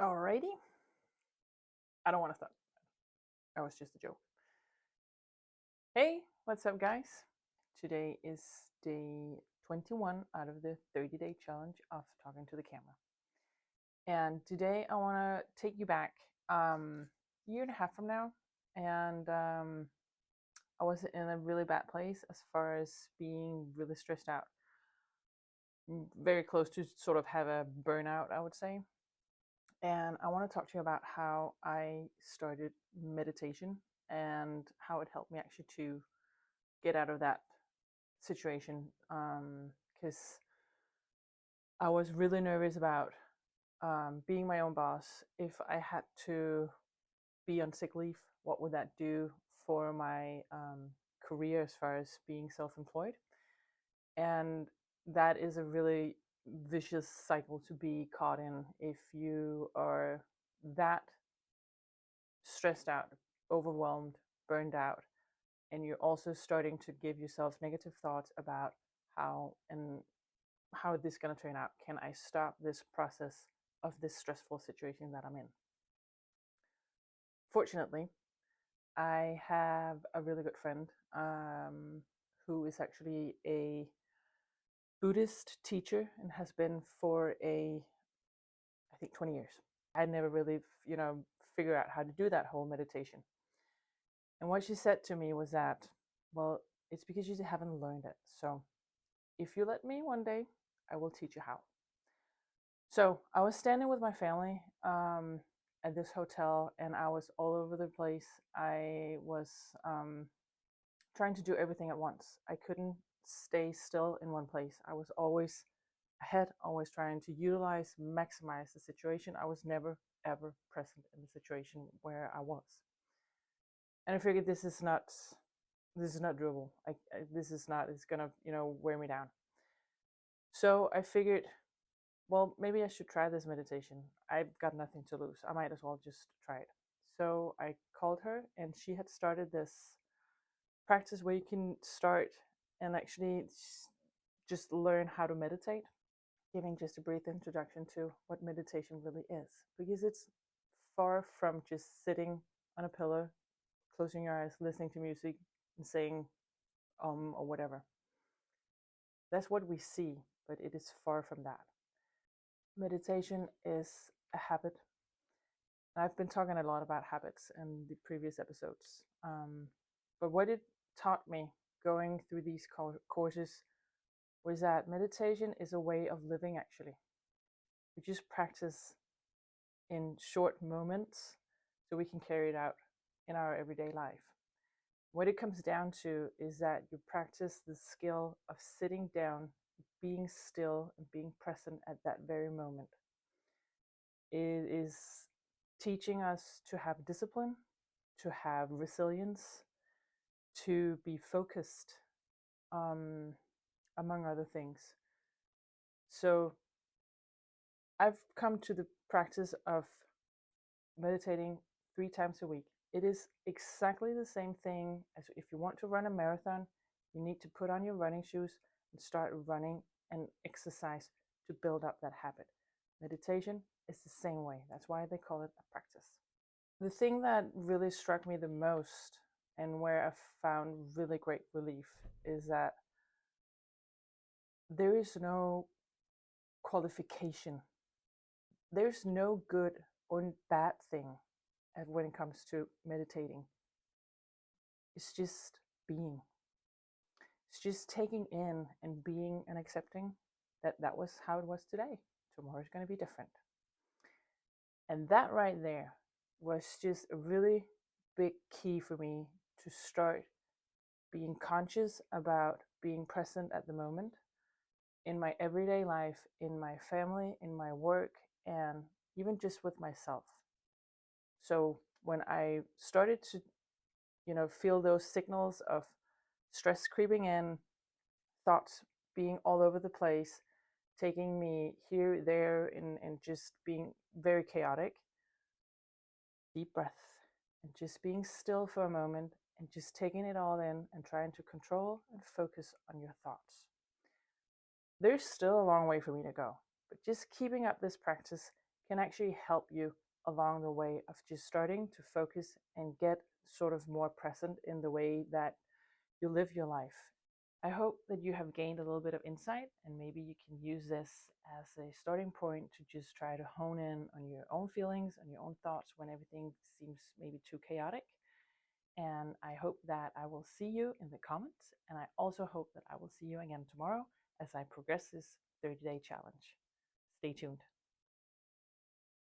Alrighty. I don't want to stop. That was just a joke. Hey, what's up, guys? Today is day 21 out of the 30-day challenge of talking to the camera. And today I want to take you back a year and a half from now. And I was in a really bad place as far as being really stressed out. Very close to sort of have a burnout, I would say. And I want to talk to you about how I started meditation and how it helped me actually to get out of that situation. Because I was really nervous about being my own boss. If I had to be on sick leave, what would that do for my career as far as being self employed? And that is a really vicious cycle to be caught in if you are that stressed out, overwhelmed, burned out, and you're also starting to give yourself negative thoughts about how this is going to turn out. Can I stop this process of this stressful situation that I'm in? Fortunately, I have a really good friend who is actually a Buddhist teacher and has been for I think 20 years. I had never really, figured out how to do that whole meditation. And what she said to me was that, well, it's because you haven't learned it. So if you let me one day, I will teach you how. So I was standing with my family at this hotel, and I was all over the place. I was trying to do everything at once. I couldn't stay still in one place. I was always ahead, always trying to utilize, maximize the situation. I was never, ever present in the situation where I was. And I figured this is not doable. It's gonna, wear me down. So I figured, well, maybe I should try this meditation. I've got nothing to lose. I might as well just try it. So I called her, and she had started this practice where you can start and actually just learn how to meditate, giving just a brief introduction to what meditation really is. Because it's far from just sitting on a pillow, closing your eyes, listening to music, and saying or whatever. That's what we see, but it is far from that. Meditation is a habit. I've been talking a lot about habits in the previous episodes. But what it taught me going through these courses was that meditation is a way of living, actually. We just practice in short moments so we can carry it out in our everyday life. What it comes down to is that you practice the skill of sitting down, being still, and being present at that very moment. It is teaching us to have discipline, to have resilience, to be focused, among other things. So I've come to the practice of meditating 3 times a week. It is exactly the same thing as if you want to run a marathon, you need to put on your running shoes and start running and exercise to build up that habit. Meditation is the same way. That's why they call it a practice. The thing that really struck me the most and where I found really great relief is that there is no qualification. There's no good or bad thing when it comes to meditating. It's just being. It's just taking in and being and accepting that was how it was today. Tomorrow's going to be different. And that right there was just a really big key for me to start being conscious about being present at the moment in my everyday life, in my family, in my work, and even just with myself. So when I started to, feel those signals of stress creeping in, thoughts being all over the place, taking me here, there, and just being very chaotic, deep breath, and just being still for a moment and just taking it all in and trying to control and focus on your thoughts. There's still a long way for me to go, but just keeping up this practice can actually help you along the way of just starting to focus and get sort of more present in the way that you live your life. I hope that you have gained a little bit of insight, and maybe you can use this as a starting point to just try to hone in on your own feelings, on your own thoughts when everything seems maybe too chaotic. And I hope that I will see you in the comments. And I also hope that I will see you again tomorrow as I progress this 30-day challenge. Stay tuned.